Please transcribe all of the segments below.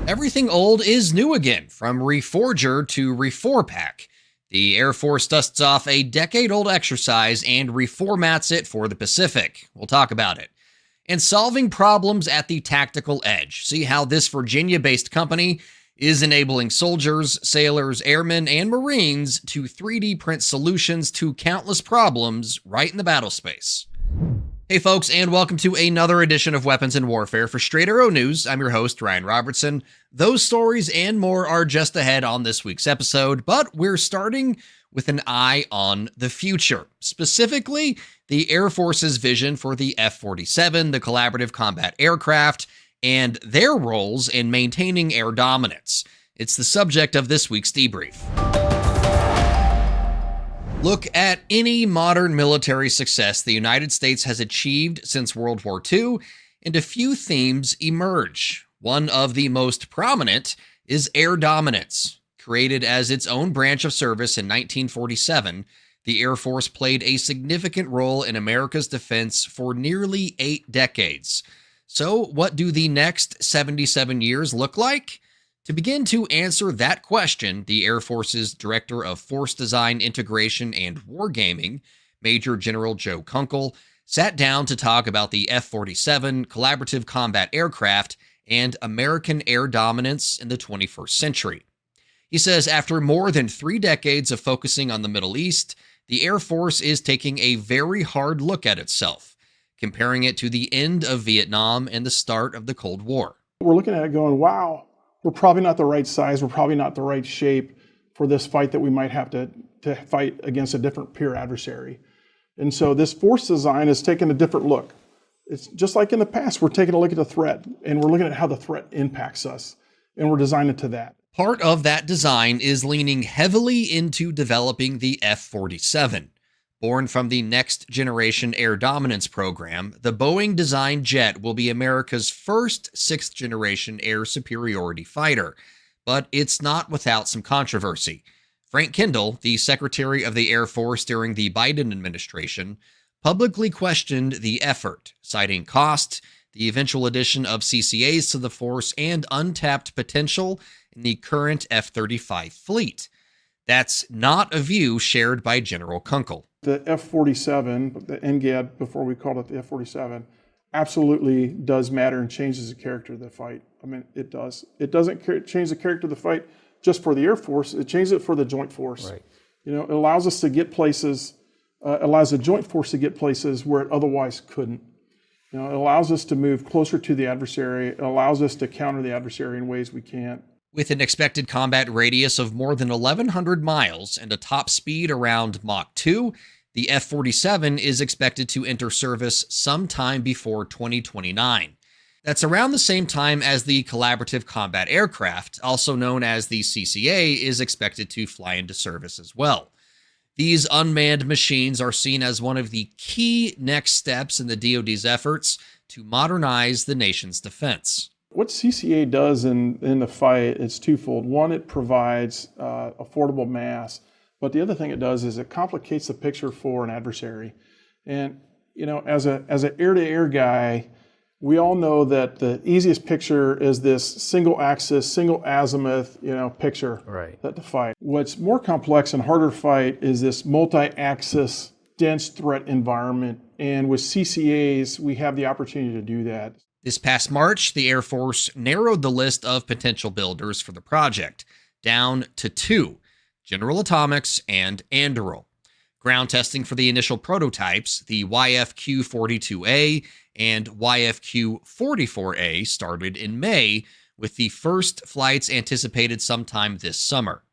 Everything old is new again, from REFORGER to REFORPAC. The Air Force dusts off a decade-old exercise and reformats it for the Pacific. We'll talk about it. And solving problems at the tactical edge. See how this Virginia-based company is enabling soldiers, sailors, airmen, and Marines to 3D print solutions to countless problems right in the battle space. Hey folks, and welcome to another edition of Weapons and Warfare for Straight Arrow News. I'm your host, Ryan Robertson. Those stories and more are just ahead on this week's episode, but we're starting with an eye on the future. Specifically, the Air Force's vision for the F-47, the collaborative combat aircraft, and their roles in maintaining air dominance. It's the subject of this week's debrief. Look at any modern military success the United States has achieved since World War II, and a few themes emerge. One of the most prominent is air dominance. Created as its own branch of service in 1947, the Air Force played a significant role in America's defense for nearly 8 decades. So, what do the next 77 years look like? To begin to answer that question, the Air Force's Director of Force Design, Integration, and Wargaming, Major General Joe Kunkel, sat down to talk about the F-47 collaborative combat aircraft and American air dominance in the 21st century. He says after more than 3 decades of focusing on the Middle East, the Air Force is taking a very hard look at itself, comparing it to the end of Vietnam and the start of the Cold War. We're looking at it going, wow, we're probably not the right size, we're probably not the right shape for this fight that we might have to fight against a different peer adversary. And so this force design has taken a different look. It's just like in the past, we're taking a look at the threat, and we're looking at how the threat impacts us, and we're designing to that. Part of that design is leaning heavily into developing the F-47. Born from the Next Generation Air Dominance program, the Boeing-designed jet will be America's first 6th-generation air superiority fighter. But it's not without some controversy. Frank Kendall, the Secretary of the Air Force during the Biden administration, publicly questioned the effort, citing cost, the eventual addition of CCAs to the force, and untapped potential in the current F-35 fleet. That's not a view shared by General Kunkel. The F-47, the NGAD before we called it the F-47, absolutely does matter and changes the character of the fight. I mean, it does. It doesn't change the character of the fight just for the Air Force, it changes it for the Joint Force. Right. You know, it allows us to get places, allows the Joint Force to get places where it otherwise couldn't. You know, it allows us to move closer to the adversary. It allows us to counter the adversary in ways we can't. With an expected combat radius of more than 1,100 miles and a top speed around Mach 2, the F-47 is expected to enter service sometime before 2029. That's around the same time as the Collaborative Combat Aircraft, also known as the CCA, is expected to fly into service as well. These unmanned machines are seen as one of the key next steps in the DoD's efforts to modernize the nation's defense. What CCA does in the fight is twofold. One, it provides affordable mass, but the other thing it does is it complicates the picture for an adversary. And you know, as an air-to-air guy, we all know that the easiest picture is this single axis, single azimuth, picture that to fight. What's more complex and harder to fight is this multi-axis, dense threat environment. And with CCAs, we have the opportunity to do that. This past March, the Air Force narrowed the list of potential builders for the project down to 2, General Atomics and Anduril. Ground testing for the initial prototypes, the YFQ-42A and YFQ-44A, started in May, with the first flights anticipated sometime this summer.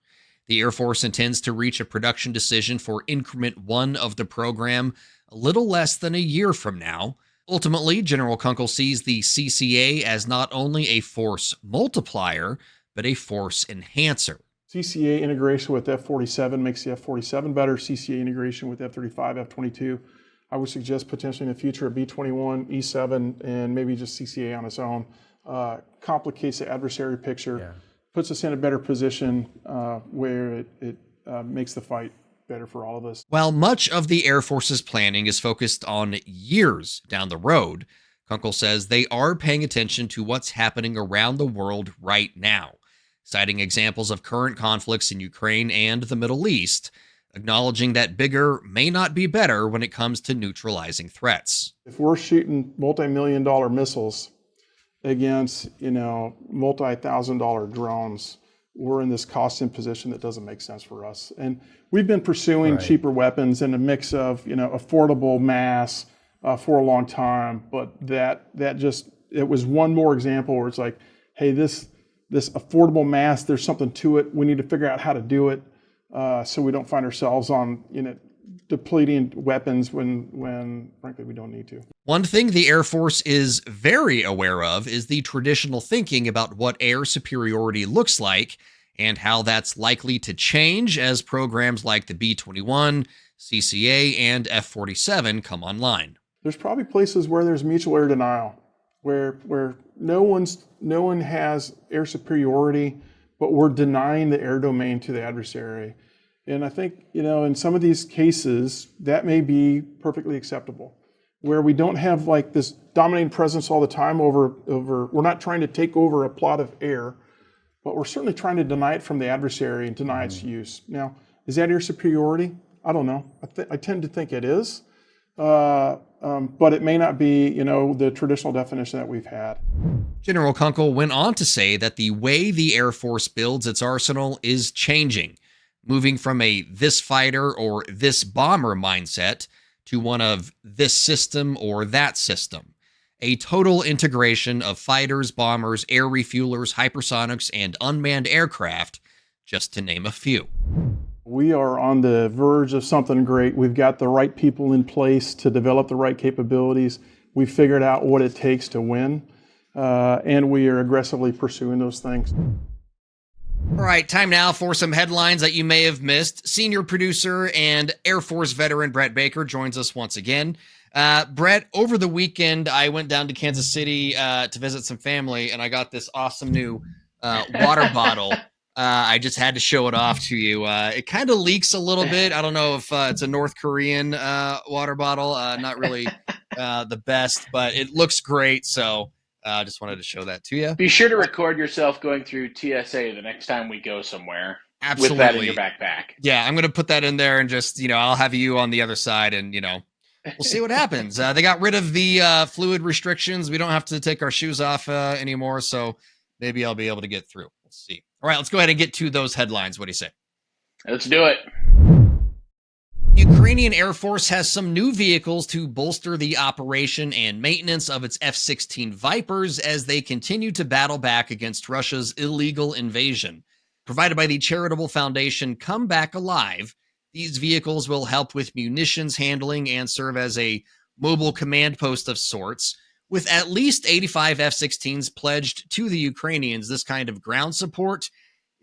The Air Force intends to reach a production decision for Increment 1 of the program a little less than a year from now. Ultimately, General Kunkel sees the CCA as not only a force multiplier, but a force enhancer. CCA integration with F-47 makes the F-47 better. CCA integration with F-35, F-22, I would suggest potentially in the future a B-21, E-7, and maybe just CCA on its own. Complicates the adversary picture, puts us in a better position where it makes the fight better for all of us. While much of the Air Force's planning is focused on years down the road, Kunkel says they are paying attention to what's happening around the world right now, citing examples of current conflicts in Ukraine and the Middle East, acknowledging that bigger may not be better when it comes to neutralizing threats. If we're shooting multi-million-dollar missiles against, multi-thousand-dollar drones, we're in this cost position that doesn't make sense for us. And we've been pursuing cheaper weapons and a mix of, affordable mass for a long time. But it was one more example where it's like, hey, this affordable mass, there's something to it. We need to figure out how to do it so we don't find ourselves on, depleting weapons when frankly we don't need to. One thing the Air Force is very aware of is the traditional thinking about what air superiority looks like and how that's likely to change as programs like the B-21, CCA, and F-47 come online. There's probably places where there's mutual air denial, where no one has air superiority, but we're denying the air domain to the adversary. And I think, in some of these cases, that may be perfectly acceptable, where we don't have like this dominating presence all the time over, we're not trying to take over a plot of air, but we're certainly trying to deny it from the adversary and deny its use. Now, is that air superiority? I don't know. I tend to think it is, but it may not be, the traditional definition that we've had. General Kunkel went on to say that the way the Air Force builds its arsenal is changing, moving from a this fighter or this bomber mindset to one of this system or that system. A total integration of fighters, bombers, air refuelers, hypersonics, and unmanned aircraft, just to name a few. We are on the verge of something great. We've got the right people in place to develop the right capabilities. We've figured out what it takes to win, and we are aggressively pursuing those things. All right, time now for some headlines that you may have missed. Senior producer and Air Force veteran Brett Baker joins us once again. Brett, over the weekend, I went down to Kansas City to visit some family, and I got this awesome new water bottle. I just had to show it off to you. It kind of leaks a little bit. I don't know if it's a North Korean water bottle. Not really the best, but it looks great, so I just wanted to show that to you. Be sure to record yourself going through TSA the next time we go somewhere. Absolutely. With that in your backpack. Yeah, I'm going to put that in there and just, I'll have you on the other side and, we'll see what happens. They got rid of the fluid restrictions. We don't have to take our shoes off anymore, so maybe I'll be able to get through. We'll see. All right, let's go ahead and get to those headlines. What do you say? Let's do it. Ukrainian Air Force has some new vehicles to bolster the operation and maintenance of its F-16 Vipers as they continue to battle back against Russia's illegal invasion. Provided by the charitable foundation Come Back Alive, these vehicles will help with munitions handling and serve as a mobile command post of sorts. With at least 85 F-16s pledged to the Ukrainians, this kind of ground support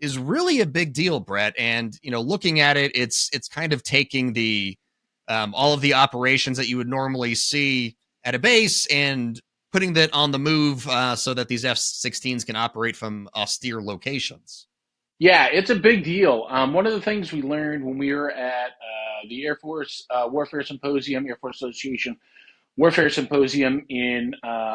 is really a big deal, Brett. And, looking at it, it's kind of taking the all of the operations that you would normally see at a base and putting that on the move so that these F-16s can operate from austere locations. Yeah, it's a big deal. One of the things we learned when we were at the Air Force Warfare Symposium, Air Force Association Warfare Symposium in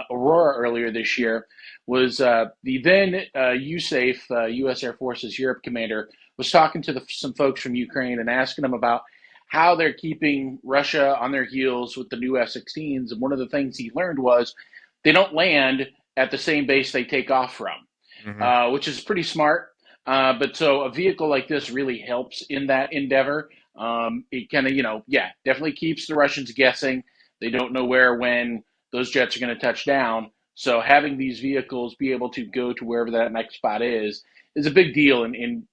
Aurora earlier this year was the then USAF, U.S. Air Force's Europe commander, was talking to some folks from Ukraine and asking them about how they're keeping Russia on their heels with the new F-16s. And one of the things he learned was they don't land at the same base they take off from, which is pretty smart. But so a vehicle like this really helps in that endeavor. It kind of, definitely keeps the Russians guessing. They don't know where or when those jets are going to touch down. So having these vehicles be able to go to wherever that next spot is a big deal in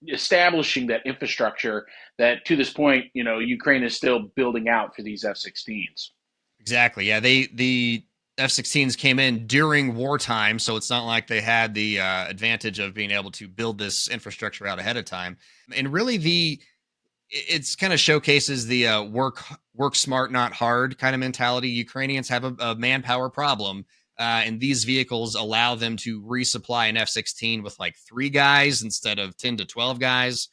establishing that infrastructure that to this point, Ukraine is still building out for these F-16s. Exactly. Yeah, the F-16s came in during wartime, so it's not like they had the advantage of being able to build this infrastructure out ahead of time. And really it's kind of showcases the work smart, not hard kind of mentality. Ukrainians have a manpower problem, and these vehicles allow them to resupply an F-16 with like 3 guys instead of 10 to 12 guys.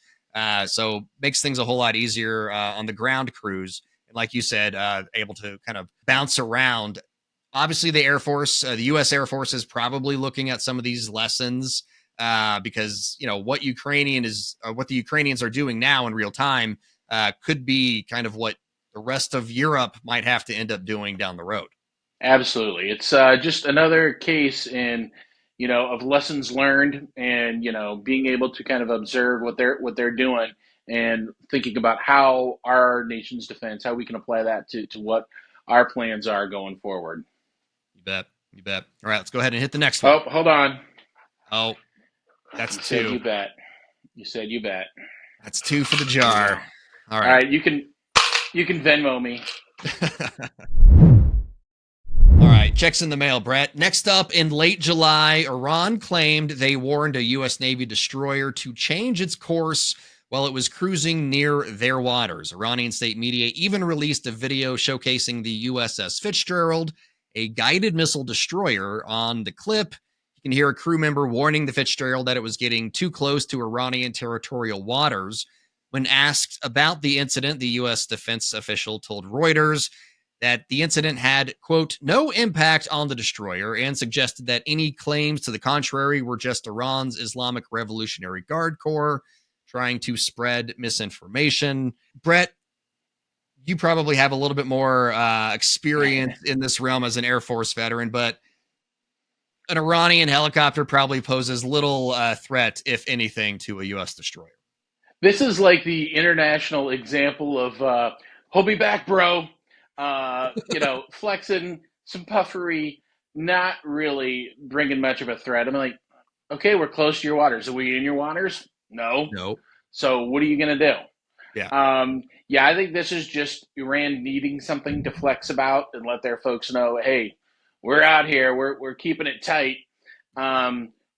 So makes things a whole lot easier on the ground crews. And like you said, able to kind of bounce around obviously the Air Force, the U.S. Air Force is probably looking at some of these lessons because what what the Ukrainians are doing now in real time could be kind of what the rest of Europe might have to end up doing down the road. Absolutely. It's just another case in, of lessons learned and, being able to kind of observe what they're doing and thinking about how our nation's defense, how we can apply that to what our plans are going forward. You bet. You bet. All right, let's go ahead and hit the next Oh, one. hold on. Oh, that's You said you two. bet. You said you bet. That's two for the jar. All All right. right, you can Venmo me. All right, checks in the mail, Brett. Next up, in late July, Iran claimed they warned a U.S. Navy destroyer to change its course while it was cruising near their waters. Iranian state media even released a video showcasing the USS Fitzgerald, a guided missile destroyer. On the clip, you can hear a crew member warning the Fitzgerald that it was getting too close to Iranian territorial waters. When asked about the incident, the U.S. defense official told Reuters that the incident had, quote, no impact on the destroyer, and suggested that any claims to the contrary were just Iran's Islamic Revolutionary Guard Corps trying to spread misinformation. Brett, you probably have a little bit more experience in this realm as an Air Force veteran, but an Iranian helicopter probably poses little threat, if anything, to a U.S. destroyer. This is like the international example of hold me back, bro. Flexing, some puffery, not really bringing much of a threat. I'm like, okay, we're close to your waters. Are we in your waters? No. No. So what are you going to do? Yeah. Yeah, I think this is just Iran needing something to flex about and let their folks know, hey, we're out here. We're keeping it tight.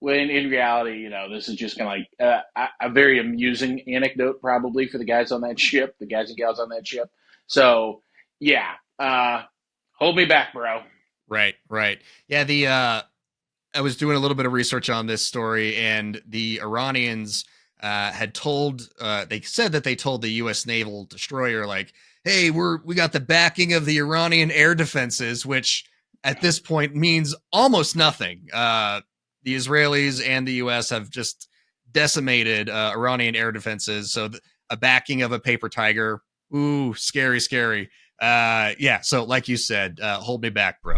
When in reality, this is just kind of like a very amusing anecdote, probably for the guys on that ship, the guys and gals on that ship. So, yeah, hold me back, bro. Right. Yeah. I was doing a little bit of research on this story, and the Iranians they said that they told the U.S. naval destroyer, like, hey, we got the backing of the Iranian air defenses, which at this point means almost nothing. The Israelis and the U.S. have just decimated Iranian air defenses. So a backing of a paper tiger, ooh, scary. Yeah, so like you said, hold me back, bro.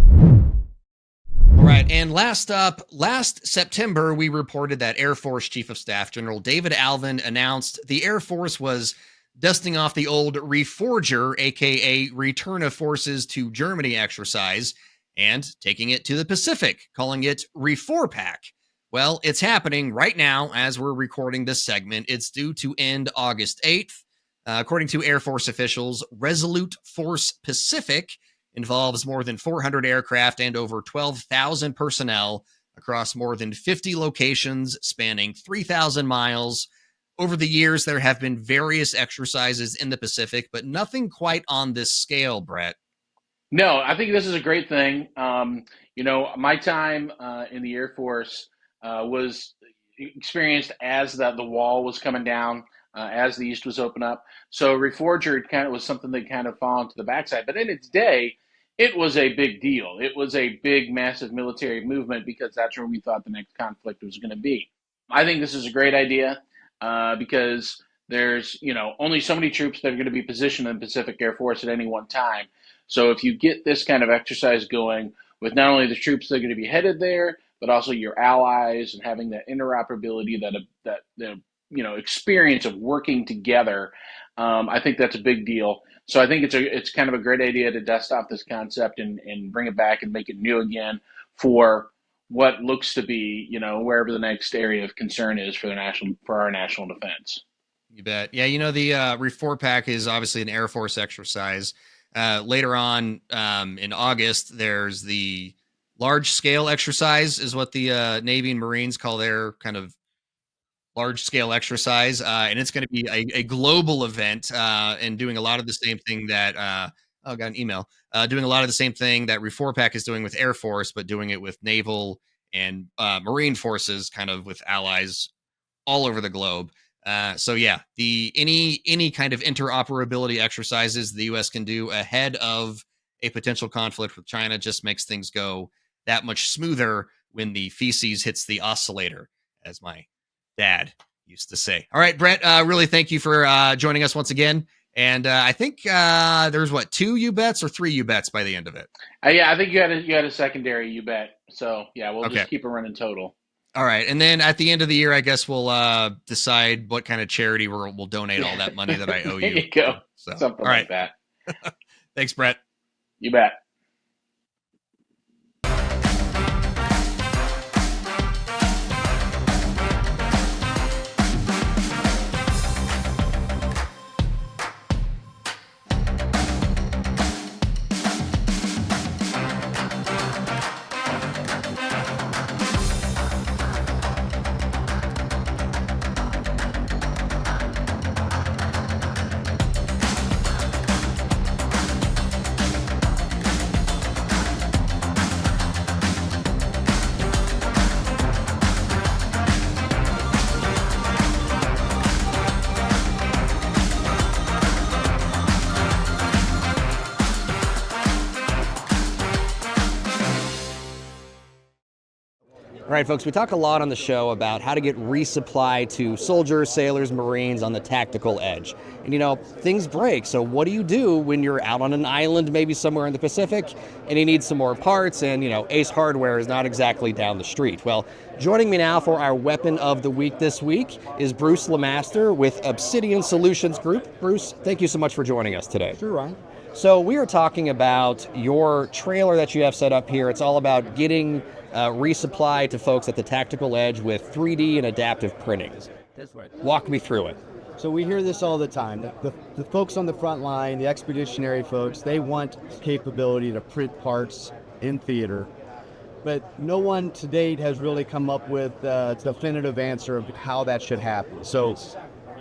All right, and last September, we reported that Air Force Chief of Staff General David Alvin announced the Air Force was dusting off the old REFORGER, aka Return of Forces to Germany exercise, and taking it to the Pacific, calling it REFORPAC. Well, it's happening right now as we're recording this segment. It's due to end August 8th. According to Air Force officials, Resolute Force Pacific involves more than 400 aircraft and over 12,000 personnel across more than 50 locations spanning 3,000 miles. Over the years, there have been various exercises in the Pacific, but nothing quite on this scale, Brett. No, I think this is a great thing. My time in the Air Force was experienced as the wall was coming down, as the East was open up. So Reforger kind of was something that kind of fall into the backside. But in its day, it was a big deal. It was a big, massive military movement because that's where we thought the next conflict was going to be. I think this is a great idea because there's only so many troops that are going to be positioned in the Pacific Air Force at any one time. So if you get this kind of exercise going with not only the troops that are going to be headed there, but also your allies and having that interoperability, that the experience of working together, I think that's a big deal. So I think it's kind of a great idea to dust off this concept and bring it back and make it new again for what looks to be wherever the next area of concern is for our national defense. You bet. Yeah, the REFORPAC is obviously an Air Force exercise. Later on in August, there's the large scale exercise, is what the Navy and Marines call their kind of large scale exercise. And it's going to be a global event and doing a lot of the same thing that, got an email, doing a lot of the same thing that REFORPAC is doing with Air Force, but doing it with naval and Marine forces, kind of with allies all over the globe. So yeah, any kind of interoperability exercises the U.S. can do ahead of a potential conflict with China just makes things go that much smoother when the feces hits the oscillator, as my dad used to say. All right, Brett, really thank you for joining us once again. And I think there's 2 you bets or 3 you bets by the end of it. Yeah, I think you had a secondary, you bet. So yeah, we'll Okay. just keep it running total. All right, and then at the end of the year, I guess we'll decide what kind of charity we'll donate all that money that I owe you. There you go. So, Something all like right. that. Thanks, Brett. You bet. All right, folks, we talk a lot on the show about how to get resupply to soldiers, sailors, Marines on the tactical edge. And, things break. So what do you do when you're out on an island, maybe somewhere in the Pacific, and you need some more parts and, Ace Hardware is not exactly down the street? Well, joining me now for our Weapon of the Week this week is Bruce Lemaster with Obsidian Solutions Group. Bruce, thank you so much for joining us today. Sure, Ryan. So we are talking about your trailer that you have set up here. It's all about getting resupply to folks at the tactical edge with 3D and adaptive printing. That's right. Walk me through it. So we hear this all the time. The folks on the front line, the expeditionary folks, they want capability to print parts in theater. But no one to date has really come up with a definitive answer of how that should happen. So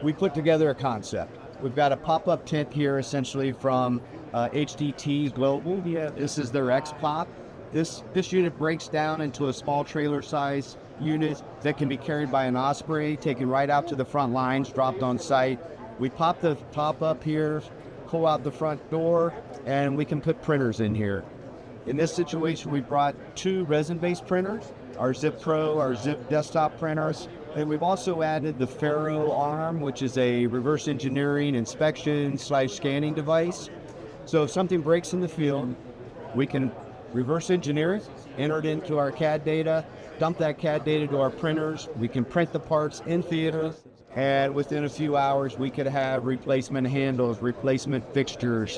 we put together a concept. We've got a pop-up tent here essentially from HDT Global. This is their X-Pop. This unit breaks down into a small trailer size unit that can be carried by an Osprey, taken right out to the front lines, dropped on site. We pop the top up here, pull out the front door, and we can put printers in here. In this situation, we brought 2 resin-based printers, our Zip Pro, our Zip desktop printers, and we've also added the Faro arm, which is a reverse engineering inspection/scanning device. So if something breaks in the field, we can reverse engineer it, enter it into our CAD data, dump that CAD data to our printers. We can print the parts in theater, and within a few hours, we could have replacement handles, replacement fixtures,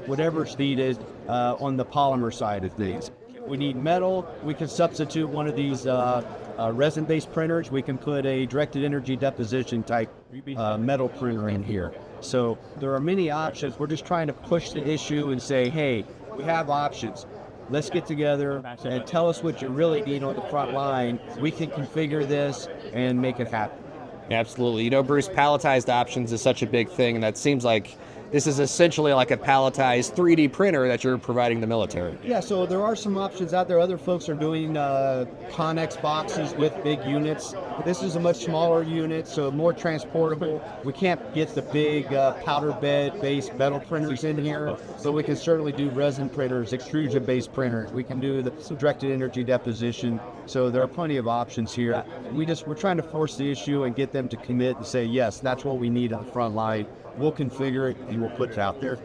whatever's needed on the polymer side of things. We need metal. We can substitute one of these resin-based printers. We can put a directed energy deposition type metal printer in here. So there are many options. We're just trying to push the issue and say, hey, we have options. Let's get together and tell us what you really need on the front line. We can configure this and make it happen. Absolutely. Bruce, palletized options is such a big thing, and that seems like this is essentially like a palletized 3D printer that you're providing the military. Yeah, so there are some options out there. Other folks are doing Connex boxes with big units. This is a much smaller unit, so more transportable. We can't get the big powder bed-based metal printers in here, but we can certainly do resin printers, extrusion-based printers. We can do the directed energy deposition. So there are plenty of options here. We're trying to force the issue and get them to commit and say, yes, that's what we need on the front line. We'll configure it and we'll put it out there.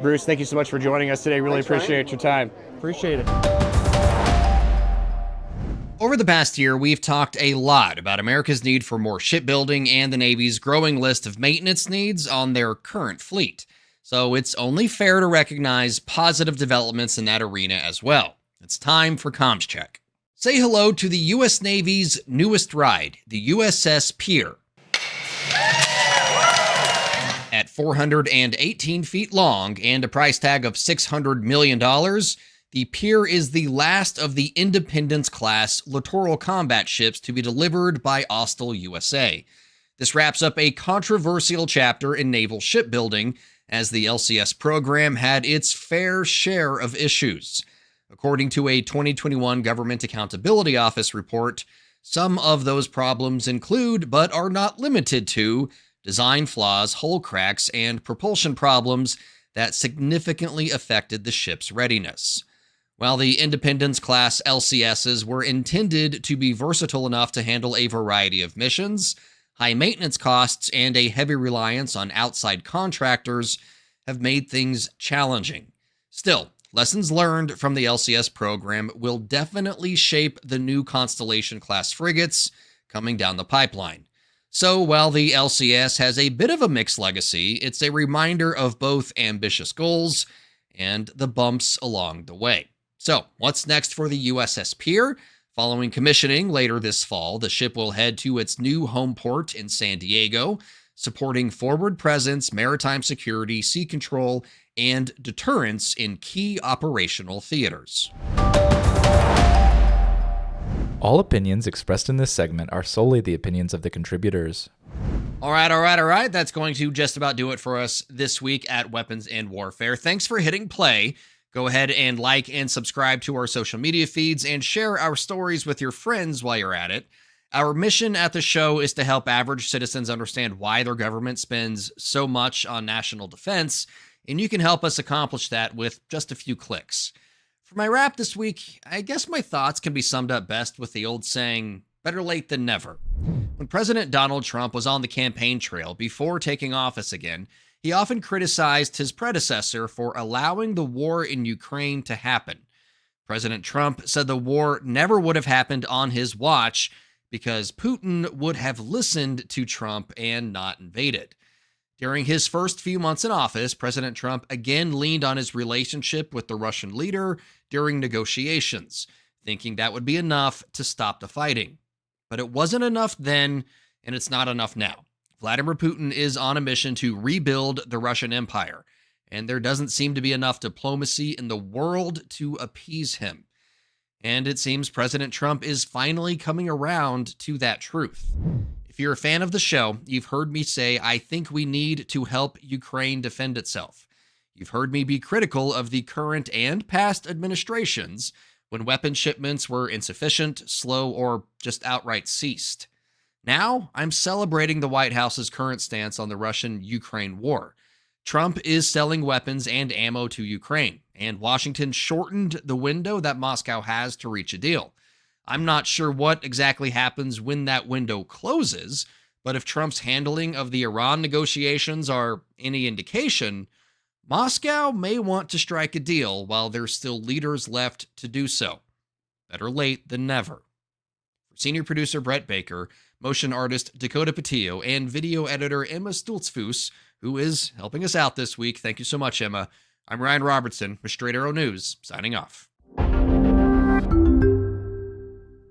Bruce, thank you so much for joining us today. Really appreciate your time. Appreciate it. Over the past year, we've talked a lot about America's need for more shipbuilding and the Navy's growing list of maintenance needs on their current fleet. So it's only fair to recognize positive developments in that arena as well. It's time for Comms Check. Say hello to the U.S. Navy's newest ride, the USS Pier. At 418 feet long and a price tag of $600 million, the Pier is the last of the Independence-class littoral combat ships to be delivered by Austal USA. This wraps up a controversial chapter in naval shipbuilding, as the LCS program had its fair share of issues. According to a 2021 Government Accountability Office report, some of those problems include, but are not limited to, design flaws, hull cracks, and propulsion problems that significantly affected the ship's readiness. While the Independence-class LCSs were intended to be versatile enough to handle a variety of missions, high maintenance costs and a heavy reliance on outside contractors have made things challenging. Still, lessons learned from the LCS program will definitely shape the new Constellation-class frigates coming down the pipeline. So while the LCS has a bit of a mixed legacy, it's a reminder of both ambitious goals and the bumps along the way. So, what's next for the USS Pier? Following commissioning later this fall, the ship will head to its new home port in San Diego, supporting forward presence, maritime security, sea control, and deterrence in key operational theaters. All opinions expressed in this segment are solely the opinions of the contributors. All right. That's going to just about do it for us this week at Weapons and Warfare. Thanks for hitting play. Go ahead and like and subscribe to our social media feeds and share our stories with your friends while you're at it. Our mission at the show is to help average citizens understand why their government spends so much on national defense, and you can help us accomplish that with just a few clicks. For my wrap this week, I guess my thoughts can be summed up best with the old saying, better late than never. When President Donald Trump was on the campaign trail before taking office again, he often criticized his predecessor for allowing the war in Ukraine to happen. President Trump said the war never would have happened on his watch because Putin would have listened to Trump and not invaded. During his first few months in office, President Trump again leaned on his relationship with the Russian leader during negotiations, thinking that would be enough to stop the fighting. But it wasn't enough then, and it's not enough now. Vladimir Putin is on a mission to rebuild the Russian Empire, and there doesn't seem to be enough diplomacy in the world to appease him. And it seems President Trump is finally coming around to that truth. If you're a fan of the show, you've heard me say I think we need to help Ukraine defend itself. You've heard me be critical of the current and past administrations when weapon shipments were insufficient, slow, or just outright ceased. Now, I'm celebrating the White House's current stance on the Russian-Ukraine war. Trump is selling weapons and ammo to Ukraine, and Washington shortened the window that Moscow has to reach a deal. I'm not sure what exactly happens when that window closes, but if Trump's handling of the Iran negotiations are any indication, Moscow may want to strike a deal while there's still leaders left to do so. Better late than never. For senior producer Brett Baker, motion artist Dakota Patillo, and video editor Emma Stultzfus, who is helping us out this week. Thank you so much, Emma. I'm Ryan Robertson with Straight Arrow News, signing off.